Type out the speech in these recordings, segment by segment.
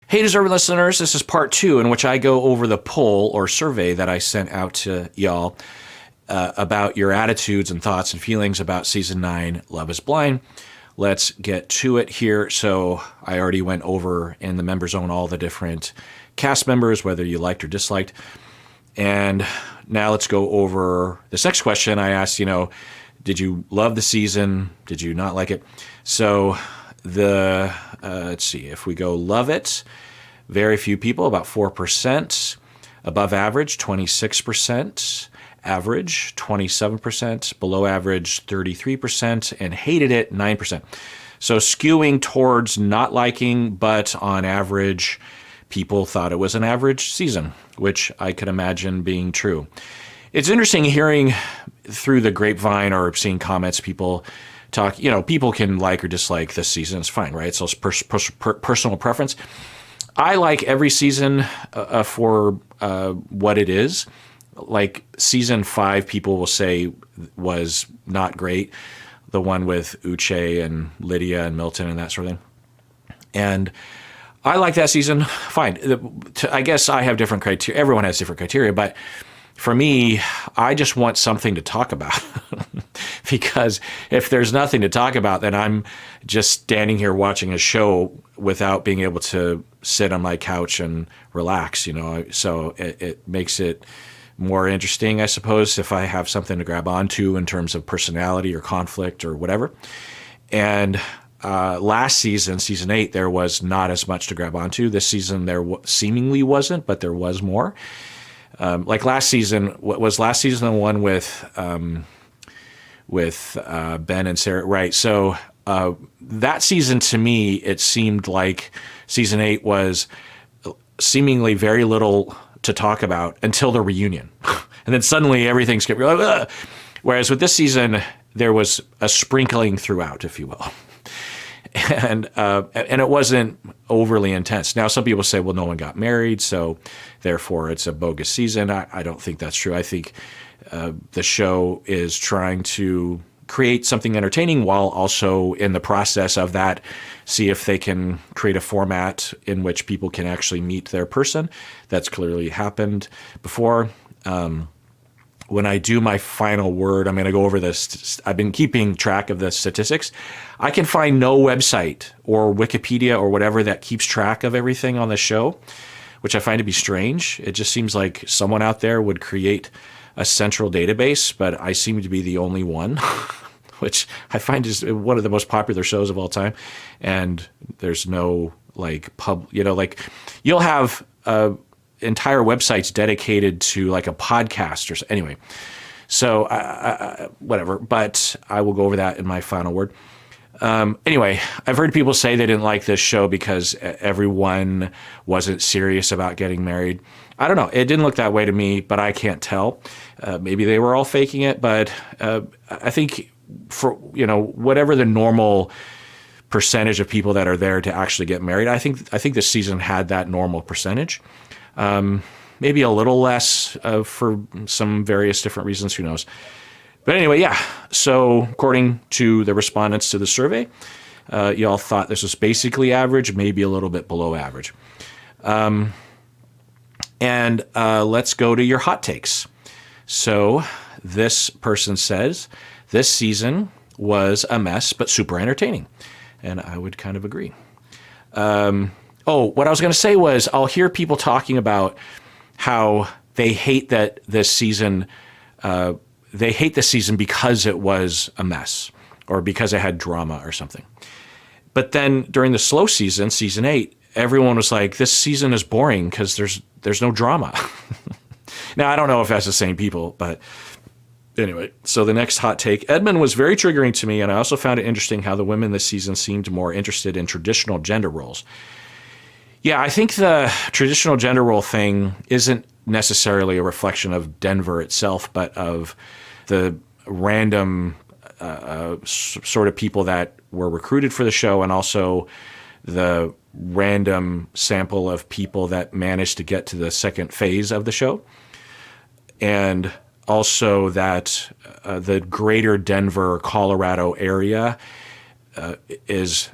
Hey, deserving listeners, this is part 2 in which I go over the poll or survey that I sent out to y'all about your attitudes and thoughts and feelings about Season 9, Love is Blind. Let's get to it here. So I already went over in the member zone all the different cast members, whether you liked or disliked. And now let's go over this next question. I asked, did you love the season? Did you not like it? So let's see, if we go love it, very few people, about 4%, above average, 26%, average, 27%, below average, 33%, and hated it, 9%. So skewing towards not liking, but on average, people thought it was an average season, which I could imagine being true. It's interesting hearing through the grapevine or seeing comments, people talk, people can like or dislike this season. It's fine, right? So it's personal preference. I like every season for what it is. Like season 5, people will say was not great. The one with Uche and Lydia and Milton and that sort of thing. And I like that season. Fine. I guess I have different criteria. Everyone has different criteria, but for me, I just want something to talk about. Because if there's nothing to talk about, then I'm just standing here watching a show without being able to sit on my couch and relax, So it makes it more interesting, I suppose, if I have something to grab onto in terms of personality or conflict or whatever. And last season, season 8, there was not as much to grab onto. This season, there seemingly wasn't, but there was more. Like last season, what was last season the one with Ben and Sarah, right? So that season, to me, it seemed like season 8 was seemingly very little to talk about until the reunion, and then suddenly everything's getting like, ugh. Whereas with this season, there was a sprinkling throughout, if you will. And it wasn't overly intense. Now, some people say, well, no one got married, so therefore it's a bogus season. I don't think that's true. I think the show is trying to create something entertaining while also in the process of that, see if they can create a format in which people can actually meet their person. That's clearly happened before. When I do my final word, I'm going to go over this. I've been keeping track of the statistics. I can find no website or Wikipedia or whatever that keeps track of everything on the show, which I find to be strange. It just seems like someone out there would create a central database, but I seem to be the only one, which I find is one of the most popular shows of all time. And there's no you'll have entire websites dedicated to like a podcast or anyway. So whatever, but I will go over that in my final word. Anyway, I've heard people say they didn't like this show because everyone wasn't serious about getting married. I don't know. It didn't look that way to me, but I can't tell. Maybe they were all faking it, but I think for, whatever the normal percentage of people that are there to actually get married, I think this season had that normal percentage. Maybe a little less for some various different reasons, who knows. But anyway, yeah. So according to the respondents to the survey, y'all thought this was basically average, maybe a little bit below average. And let's go to your hot takes. So this person says, this season was a mess, but super entertaining. And I would kind of agree. What I was going to say was I'll hear people talking about how they hate that this season, they hate this season because it was a mess or because it had drama or something. But then during the slow season, season 8, everyone was like, this season is boring because there's no drama. Now, I don't know if that's the same people, but anyway. So the next hot take, Edmund was very triggering to me, and I also found it interesting how the women this season seemed more interested in traditional gender roles. Yeah, I think the traditional gender role thing isn't necessarily a reflection of Denver itself, but of the random sort of people that were recruited for the show, and also the random sample of people that managed to get to the second phase of the show. And also that the greater Denver, Colorado area is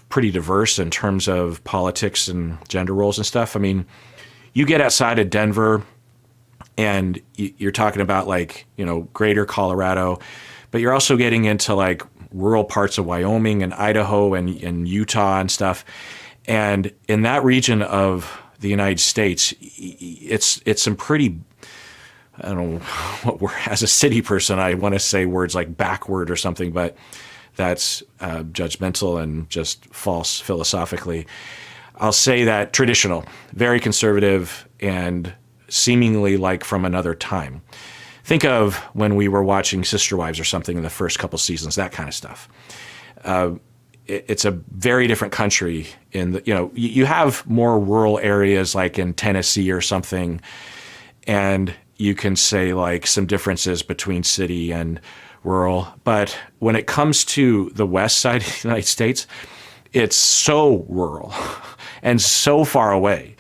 pretty diverse in terms of politics and gender roles and stuff. I mean, you get outside of Denver and you're talking about like, greater Colorado, but you're also getting into like rural parts of Wyoming and Idaho and Utah and stuff. And in that region of the United States, it's some pretty, I don't know what word, as a city person, I want to say words like backward or something, but that's judgmental and just false philosophically. I'll say that traditional, very conservative, and seemingly like from another time. Think of when we were watching Sister Wives or something in the first couple seasons, that kind of stuff. It's a very different country. You have more rural areas like in Tennessee or something, and you can say like some differences between city and rural. But when it comes to the west side of the United States, it's so rural and so far away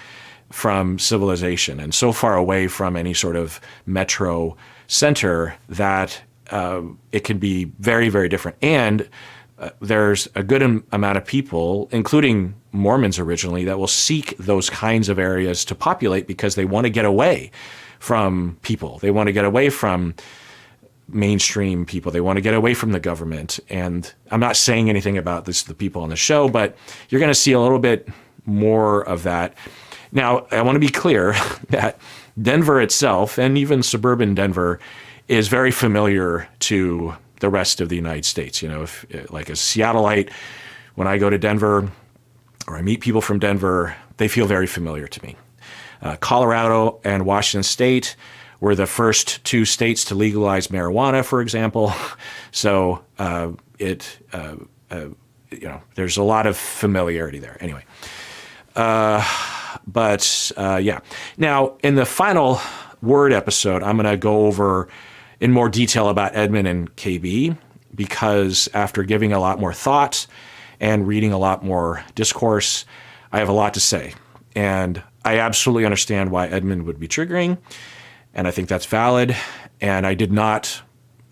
from civilization and so far away from any sort of metro center that it can be very, very different. And there's a good amount of people, including Mormons originally, that will seek those kinds of areas to populate because they want to get away from people. They want to get away from mainstream people. They want to get away from the government. And I'm not saying anything about the people on the show, but you're going to see a little bit more of that. Now, I want to be clear that Denver itself, and even suburban Denver, is very familiar to the rest of the United States. If like a Seattleite, when I go to Denver or I meet people from Denver, they feel very familiar to me. Colorado and Washington State were the first two states to legalize marijuana, for example. So there's a lot of familiarity there. Anyway, yeah. Now, in the final word episode, I'm going to go over in more detail about Edmund and KB, because after giving a lot more thought and reading a lot more discourse, I have a lot to say. And I absolutely understand why Edmund would be triggering, and I think that's valid. And I did not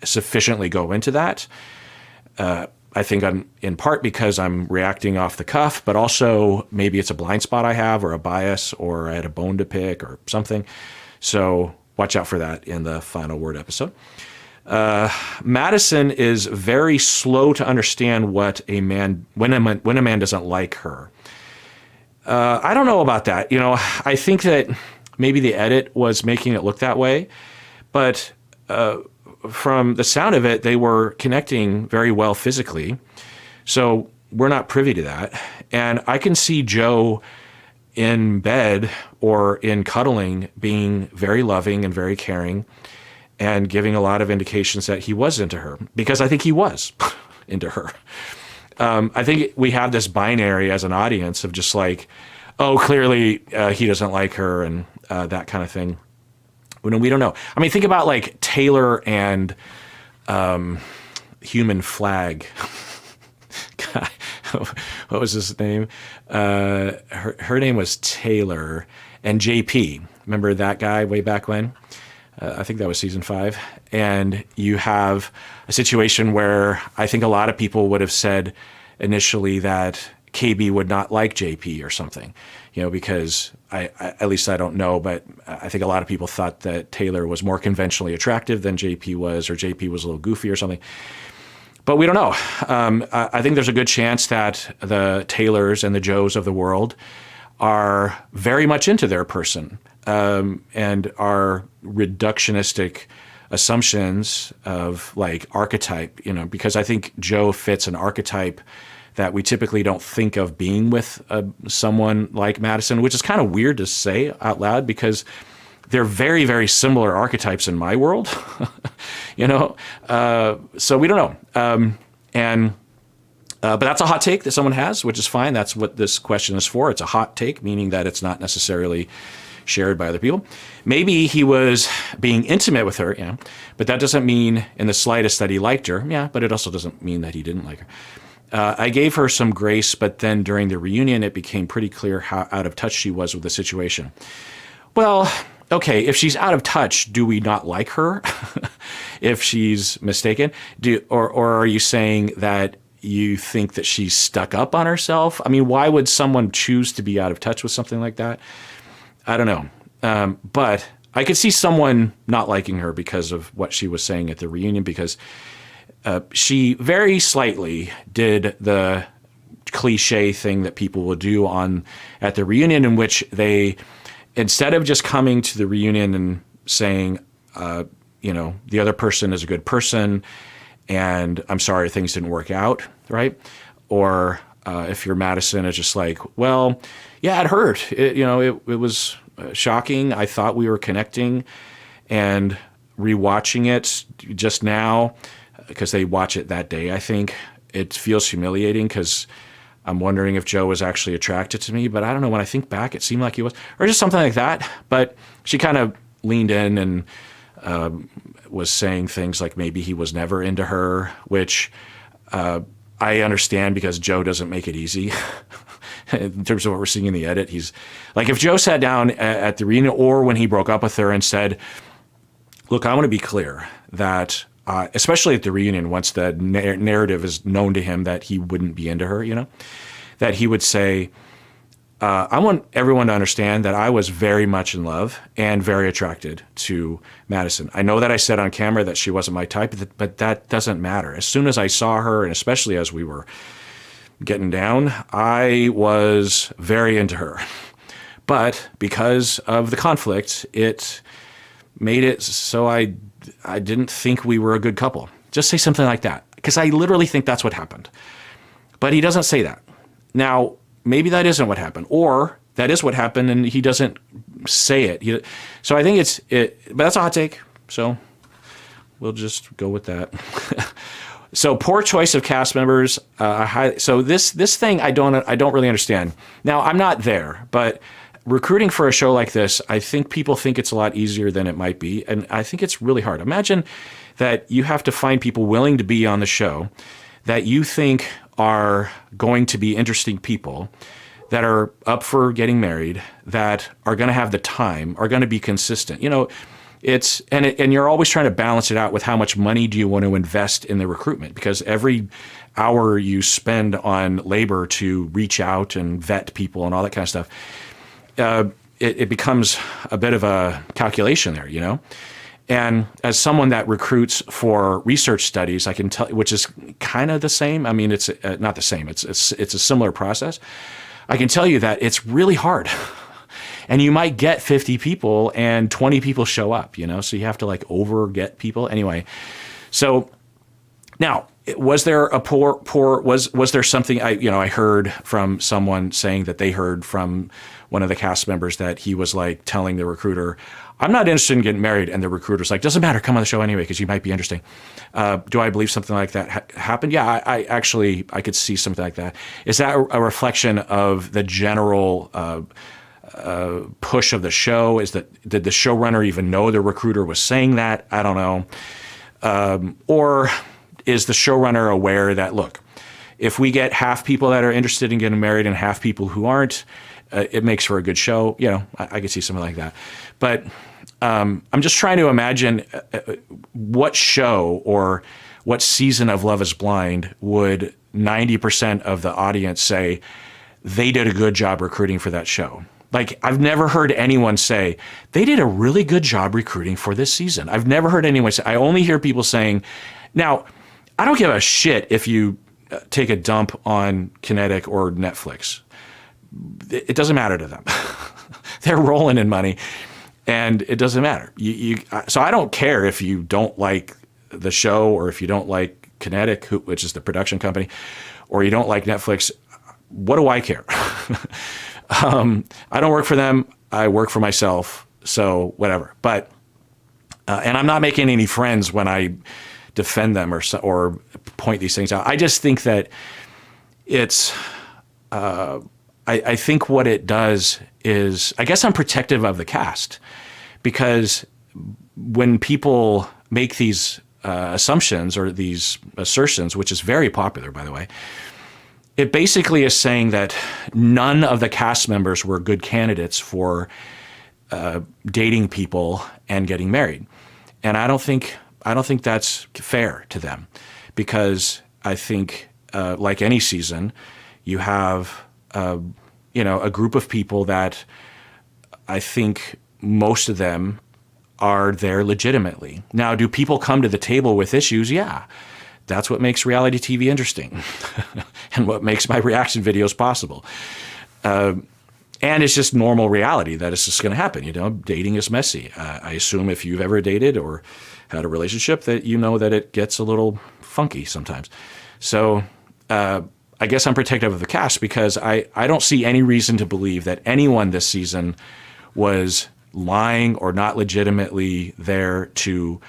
sufficiently go into that. I think I'm in part because I'm reacting off the cuff, but also maybe it's a blind spot I have or a bias or I had a bone to pick or something. So watch out for that in the final word episode. Madison is very slow to understand what a man, when a man doesn't like her. I don't know about that. I think that maybe the edit was making it look that way, but from the sound of it, they were connecting very well physically. So we're not privy to that. And I can see Joe in bed or in cuddling being very loving and very caring and giving a lot of indications that he was into her, because I think he was into her. I think we have this binary as an audience of just like, oh, clearly he doesn't like her and that kind of thing. We don't know. I mean, think about like Taylor and Human Flag. God, what was his name? Her name was Taylor, and JP. Remember that guy way back when? I think that was season 5. And you have a situation where I think a lot of people would have said initially that KB would not like JP or something, because I at least I don't know, but I think a lot of people thought that Taylor was more conventionally attractive than JP was, or JP was a little goofy or something. But we don't know. I think there's a good chance that the Taylors and the Joes of the world are very much into their person, and are reductionistic assumptions of like archetype, because I think Joe fits an archetype that we typically don't think of being with someone like Madison, which is kind of weird to say out loud because they're very, very similar archetypes in my world, so we don't know. But that's a hot take that someone has, which is fine. That's what this question is for. It's a hot take, meaning that it's not necessarily shared by other people. Maybe he was being intimate with her, but that doesn't mean in the slightest that he liked her, but it also doesn't mean that he didn't like her. I gave her some grace, but then during the reunion, it became pretty clear how out of touch she was with the situation. Well, okay, if she's out of touch, do we not like her? If she's mistaken? Or are you saying that you think that she's stuck up on herself. I mean, why would someone choose to be out of touch with something like that? I don't know. But I could see someone not liking her because of what she was saying at the reunion, because she very slightly did the cliche thing that people will do at the reunion, in which they, instead of just coming to the reunion and saying, the other person is a good person and I'm sorry things didn't work out, right? Or if you're Madison, it's just like, well, yeah, it hurt. It was shocking. I thought we were connecting, and rewatching it just now, because they watch it that day, I think it feels humiliating, because I'm wondering if Joe was actually attracted to me, but I don't know. When I think back, it seemed like he was, or just something like that. But she kind of leaned in and was saying things like maybe he was never into her, which I understand, because Joe doesn't make it easy. In terms of what we're seeing in the edit, he's like, if Joe sat down at the reunion or when he broke up with her and said, look, I want to be clear that, especially at the reunion, once the narrative is known to him that he wouldn't be into her, that he would say, I want everyone to understand that I was very much in love and very attracted to Madison. I know that I said on camera that she wasn't my type, but that doesn't matter. As soon as I saw her, and especially as we were getting down, I was very into her. But because of the conflict, it made it so I didn't think we were a good couple. Just say something like that, because I literally think that's what happened. But he doesn't say that. Now, maybe that isn't what happened, or that is what happened and he doesn't say it. So I think but that's a hot take. So we'll just go with that. So poor choice of cast members. So this thing I don't really understand. Now, I'm not there, but recruiting for a show like this, I think people think it's a lot easier than it might be, and I think it's really hard. Imagine that you have to find people willing to be on the show that you think are going to be interesting people, that are up for getting married, that are going to have the time, are going to be consistent. And you're always trying to balance it out with how much money do you want to invest in the recruitment, because every hour you spend on labor to reach out and vet people and all that kind of stuff, it becomes a bit of a calculation there, And as someone that recruits for research studies, I can tell, which is kind of the same. I mean, it's not the same. It's a similar process. I can tell you that it's really hard. And you might get 50 people and 20 people show up, so you have to get people. Anyway, so now, was there a was there something I heard from someone saying that they heard from one of the cast members that he was telling the recruiter, I'm not interested in getting married. And the recruiter's like, doesn't matter, come on the show anyway, because you might be interesting. Do I believe something like that happened? Yeah, I could see something like that. Is that a reflection of the general push of the show? Did the showrunner even know the recruiter was saying that? I don't know. Or is the showrunner aware that, look, if we get half people that are interested in getting married and half people who aren't, it makes for a good show? I could see something like that. But I'm just trying to imagine what show or what season of Love is Blind would 90% of the audience say they did a good job recruiting for that show. I've never heard anyone say, they did a really good job recruiting for this season. I've never heard anyone say. I only hear people saying, now, I don't give a shit if you take a dump on Kinetic or Netflix. It doesn't matter to them. They're rolling in money, and it doesn't matter. So I don't care if you don't like the show, or if you don't like Kinetic, which is the production company, or you don't like Netflix. What do I care? I don't work for them. I work for myself. So whatever. But and I'm not making any friends when I defend them or point these things out. I just think that it's. I think what it does is, I guess I'm protective of the cast, because when people make these assumptions or these assertions, which is very popular, by the way, it basically is saying that none of the cast members were good candidates for dating people and getting married. And I don't think that's fair to them, because I think like any season, you have a group of people that I think most of them are there legitimately. Now, do people come to the table with issues? Yeah. That's what makes reality TV interesting and what makes my reaction videos possible. And it's just normal reality that it's just going to happen. Dating is messy. I assume if you've ever dated or had a relationship that you know that it gets a little funky sometimes. So I guess I'm protective of the cast because I don't see any reason to believe that anyone this season was lying or not legitimately there to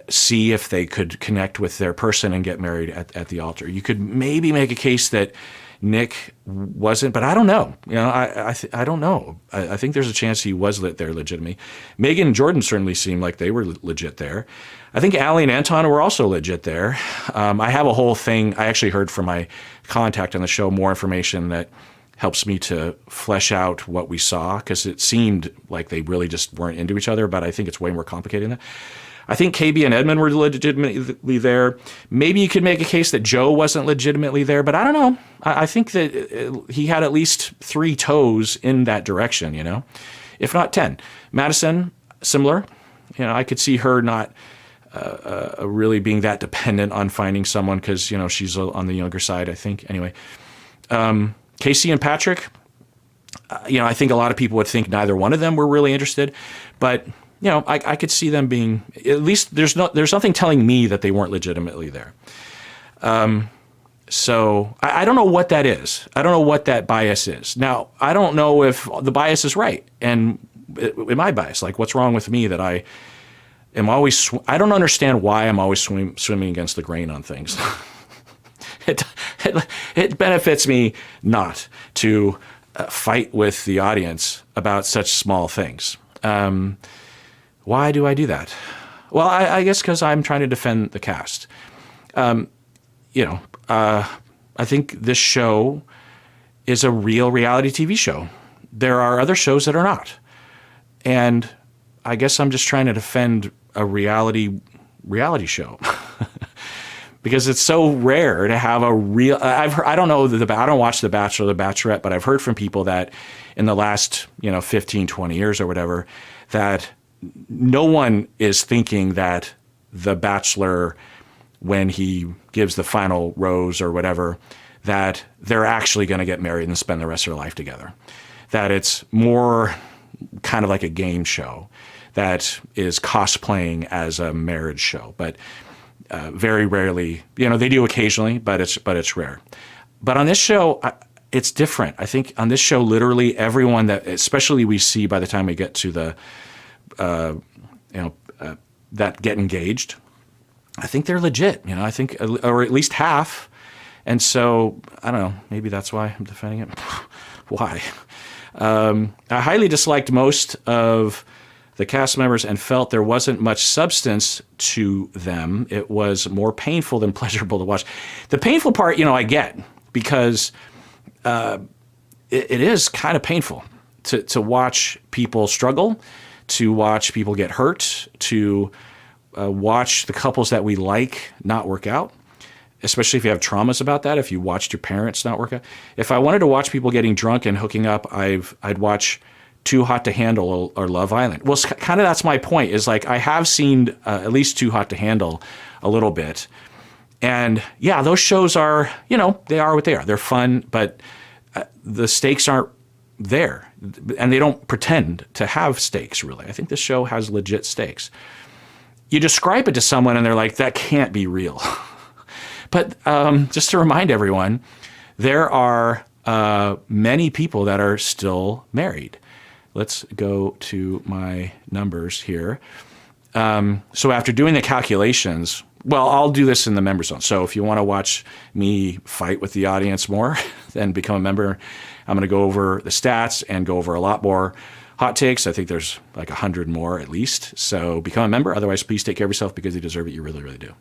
see if they could connect with their person and get married at the altar. You could maybe make a case that Nick wasn't, but I don't know. I don't know. I think there's a chance he was there legitimately. Megan and Jordan certainly seemed like they were legit there. I think Allie and Anton were also legit there. I have a whole thing. I actually heard from my contact on the show more information that helps me to flesh out what we saw because it seemed like they really just weren't into each other, but I think it's way more complicated than that. I think KB and Edmund were legitimately there. Maybe you could make a case that Joe wasn't legitimately there, but I don't know. I think that he had at least 3 toes in that direction, if not 10. Madison, similar. I could see her not really being that dependent on finding someone because, she's on the younger side, I think. Anyway, Casey and Patrick, I think a lot of people would think neither one of them were really interested, but I could see them being, at least there's nothing telling me that they weren't legitimately there. So I don't know what that is. I don't know what that bias is. Now, I don't know if the bias is right. And am I biased? Like, what's wrong with me that I am always, I don't understand why I'm always swimming against the grain on things. It benefits me not to fight with the audience about such small things. Why do I do that? Well, I guess because I'm trying to defend the cast. I think this show is a real reality TV show. There are other shows that are not. And I guess I'm just trying to defend a reality show. Because it's so rare to have a real. I don't know I don't watch The Bachelor or The Bachelorette, but I've heard from people that in the last 15, 20 years or whatever, that no one is thinking that The Bachelor, when he gives the final rose or whatever, that they're actually going to get married and spend the rest of their life together. That it's more kind of like a game show that is cosplaying as a marriage show, but. Very rarely, they do occasionally, but it's rare. But on this show, it's different. I think on this show, literally everyone that, especially we see by the time we get to the, that get engaged, I think they're legit. I think, or at least half. And so I don't know. Maybe that's why I'm defending it. Why? I highly disliked most of the cast members and felt there wasn't much substance to them. It was more painful than pleasurable to watch. The painful part, I get, because it is kind of painful to watch people struggle, to watch people get hurt, to watch the couples that we like not work out, especially if you have traumas about that, if you watched your parents not work out. If I wanted to watch people getting drunk and hooking up, I'd watch Too Hot to Handle or Love Island. Well, kind of that's my point, is like I have seen at least Too Hot to Handle a little bit. And yeah, those shows are, they are what they are. They're fun, but the stakes aren't there. And they don't pretend to have stakes, really. I think this show has legit stakes. You describe it to someone and they're like, that can't be real. But just to remind everyone, there are many people that are still married. Let's go to my numbers here. So after doing the calculations, well, I'll do this in the member zone. So if you want to watch me fight with the audience more, then become a member. I'm going to go over the stats and go over a lot more hot takes. I think there's like 100 more at least. So become a member. Otherwise, please take care of yourself because you deserve it. You really, really do.